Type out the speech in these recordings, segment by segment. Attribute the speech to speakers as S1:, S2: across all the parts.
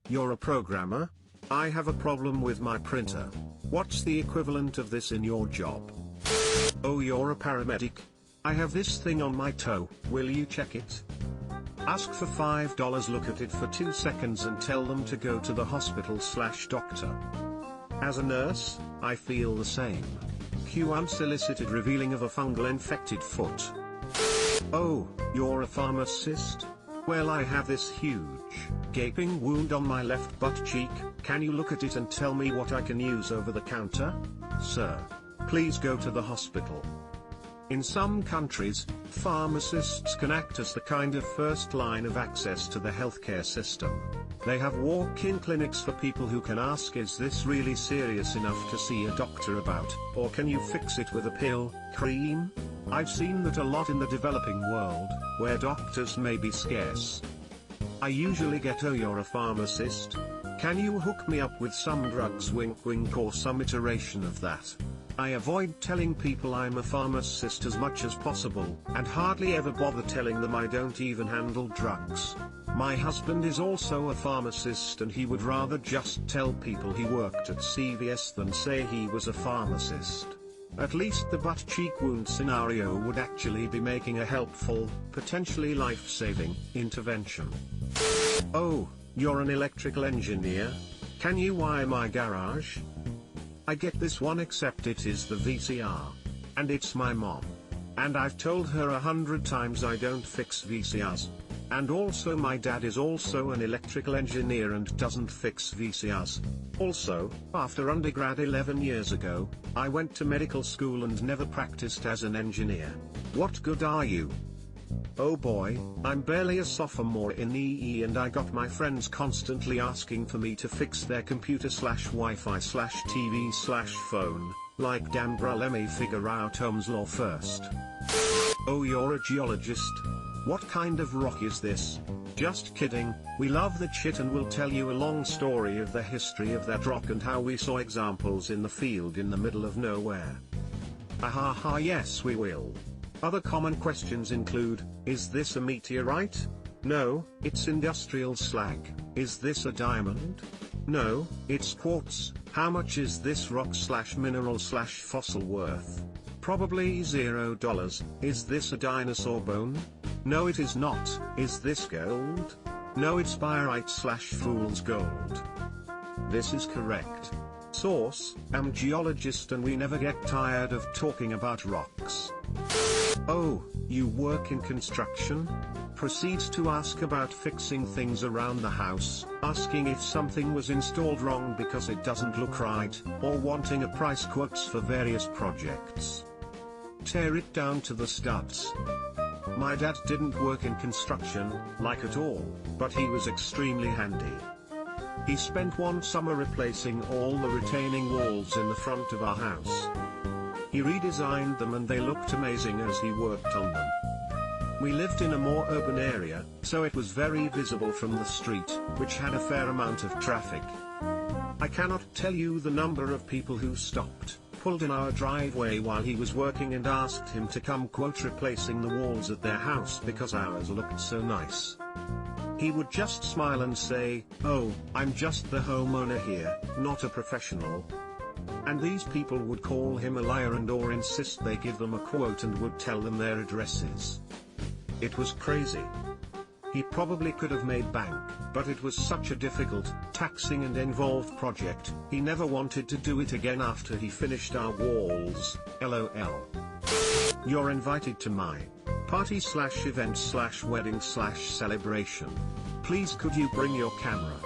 S1: you're a programmer? I have a problem with my printer. What's the equivalent of this in your job? Oh, you're a paramedic? I have this thing on my toe, will you check it? Ask for $5, look at it for 2 seconds and tell them to go to the hospital/doctor. As a nurse, I feel the same. Cue unsolicited revealing of a fungal infected foot. Oh, you're a pharmacist? Well, I have this huge, gaping wound on my left butt cheek. Can you look at it and tell me what I can use over the counter? Sir, please go to the hospital. In some countries, pharmacists can act as the kind of first line of access to the healthcare system. They have walk-in clinics for people who can ask, is this really serious enough to see a doctor about, or can you fix it with a pill, cream? I've seen that a lot in the developing world, where doctors may be scarce. I usually get, oh, you're a pharmacist? Can you hook me up with some drugs, wink wink, or some iteration of that? I avoid telling people I'm a pharmacist as much as possible, and hardly ever bother telling them I don't even handle drugs. My husband is also a pharmacist and he would rather just tell people he worked at CVS than say he was a pharmacist. At least the butt cheek wound scenario would actually be making a helpful, potentially life-saving, intervention. Oh, you're an electrical engineer? Can you wire my garage? I get this one, except it is the VCR. And it's my mom. And I've told her 100 times I don't fix VCRs. And also my dad is also an electrical engineer and doesn't fix VCRs. Also, after undergrad 11 years ago, I went to medical school and never practiced as an engineer. What good are you? Oh boy, I'm barely a sophomore in EE and I got my friends constantly asking for me to fix their computer/Wi-Fi/TV/phone, like damn bruh, let me figure out Ohm's law first. Oh, you're a geologist? What kind of rock is this? Just kidding, we love that shit and we'll tell you a long story of the history of that rock and how we saw examples in the field in the middle of nowhere. Ahaha, yes we will. Other common questions include, is this a meteorite? No, it's industrial slag. Is this a diamond? No, it's quartz. How much is this rock/mineral/fossil worth? Probably $0. Is this a dinosaur bone? No, it is not. Is this gold? No, it's pyrite/fool's gold. This is correct. Source, I'm geologist and we never get tired of talking about rocks. Oh, you work in construction? Proceeds to ask about fixing things around the house, asking if something was installed wrong because it doesn't look right, or wanting a price quotes for various projects. Tear it down to the studs. My dad didn't work in construction, like at all, but he was extremely handy. He spent one summer replacing all the retaining walls in the front of our house. He redesigned them and they looked amazing as he worked on them. We lived in a more urban area, so it was very visible from the street, which had a fair amount of traffic. I cannot tell you the number of people who stopped, pulled in our driveway while he was working and asked him to come quote replacing the walls at their house because ours looked so nice. He would just smile and say, oh, I'm just the homeowner here, not a professional. And these people would call him a liar and or insist they give them a quote and would tell them their addresses. It was crazy. He probably could have made bank, but it was such a difficult, taxing and involved project, he never wanted to do it again after he finished our walls, LOL. You're invited to my party/event/wedding/celebration. Please could you bring your camera?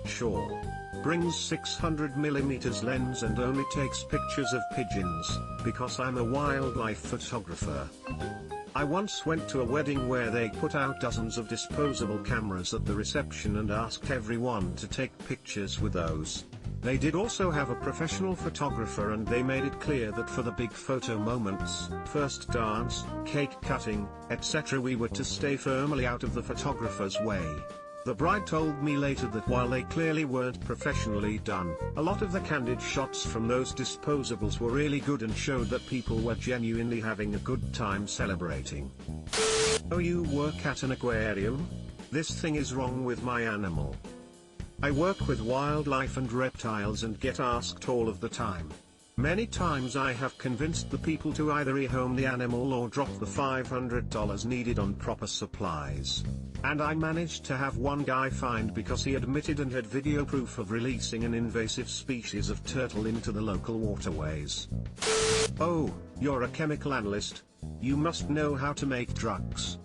S1: Sure. Brings 600mm lens and only takes pictures of pigeons, because I'm a wildlife photographer. I once went to a wedding where they put out dozens of disposable cameras at the reception and asked everyone to take pictures with those. They did also have a professional photographer and they made it clear that for the big photo moments, first dance, cake cutting, etc. we were to stay firmly out of the photographer's way. The bride told me later that while they clearly weren't professionally done, a lot of the candid shots from those disposables were really good and showed that people were genuinely having a good time celebrating. Oh, you work at an aquarium? This thing is wrong with my animal. I work with wildlife and reptiles and get asked all of the time. Many times I have convinced the people to either rehome the animal or drop the $500 needed on proper supplies. And I managed to have one guy fined because he admitted and had video proof of releasing an invasive species of turtle into the local waterways. Oh, you're a chemical analyst. You must know how to make drugs.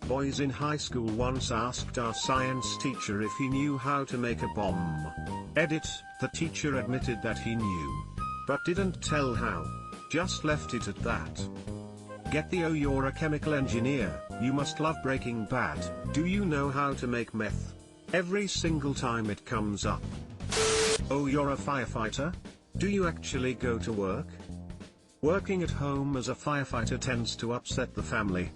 S1: Boys in high school once asked our science teacher if he knew how to make a bomb. Edit, the teacher admitted that he knew, but didn't tell how. Just left it at that. Get the oh, you're a chemical engineer, you must love Breaking Bad. Do you know how to make meth? Every single time it comes up. Oh, you're a firefighter? Do you actually go to work? Working at home as a firefighter tends to upset the family.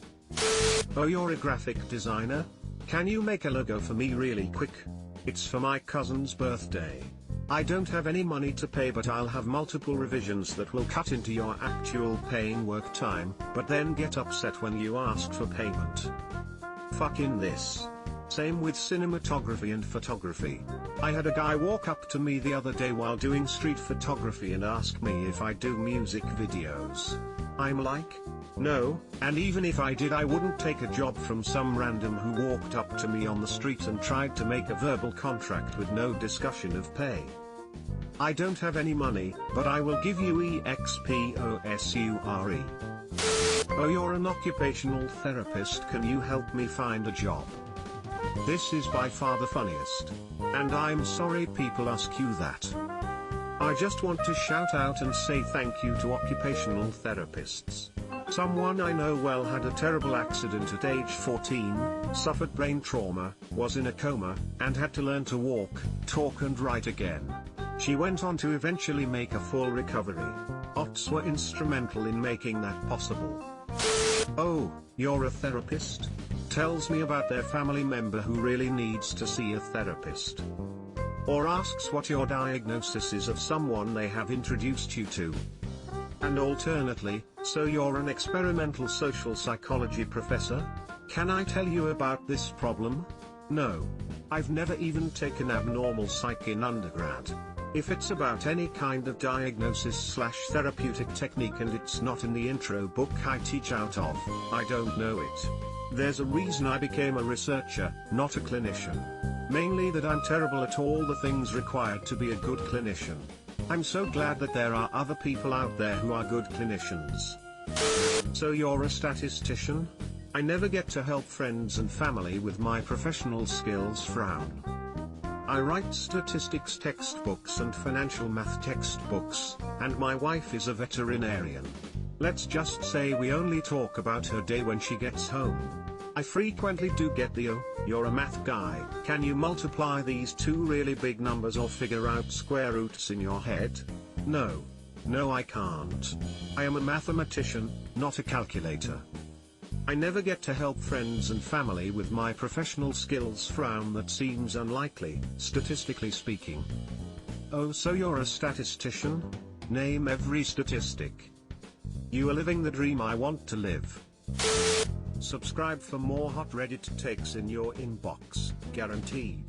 S1: Oh, you're a graphic designer? Can you make a logo for me really quick? It's for my cousin's birthday. I don't have any money to pay, but I'll have multiple revisions that will cut into your actual paying work time, but then get upset when you ask for payment. Fucking this. Same with cinematography and photography. I had a guy walk up to me the other day while doing street photography and ask me if I do music videos. I'm like, no, and even if I did I wouldn't take a job from some random who walked up to me on the street and tried to make a verbal contract with no discussion of pay. I don't have any money, but I will give you EXPOSURE. Oh, you're an occupational therapist, can you help me find a job? This is by far the funniest. And I'm sorry people ask you that. I just want to shout out and say thank you to occupational therapists. Someone I know well had a terrible accident at age 14, suffered brain trauma, was in a coma, and had to learn to walk, talk and write again. She went on to eventually make a full recovery. OTs were instrumental in making that possible. Oh, you're a therapist? Tells me about their family member who really needs to see a therapist. Or asks what your diagnosis is of someone they have introduced you to. And alternately, so you're an experimental social psychology professor? Can I tell you about this problem? No. I've never even taken abnormal psych in undergrad. If it's about any kind of diagnosis/therapeutic technique and it's not in the intro book I teach out of, I don't know it. There's a reason I became a researcher, not a clinician. Mainly that I'm terrible at all the things required to be a good clinician. I'm so glad that there are other people out there who are good clinicians. So you're a statistician? I never get to help friends and family with my professional skills. Frown. I write statistics textbooks and financial math textbooks, and my wife is a veterinarian. Let's just say we only talk about her day when she gets home. I frequently do get the oh, you're a math guy, can you multiply these two really big numbers or figure out square roots in your head? No. No, I can't. I am a mathematician, not a calculator. I never get to help friends and family with my professional skills. Frown, that seems unlikely, statistically speaking. Oh, so you're a statistician? Name every statistic. You are living the dream I want to live. Subscribe for more hot Reddit takes in your inbox, guaranteed.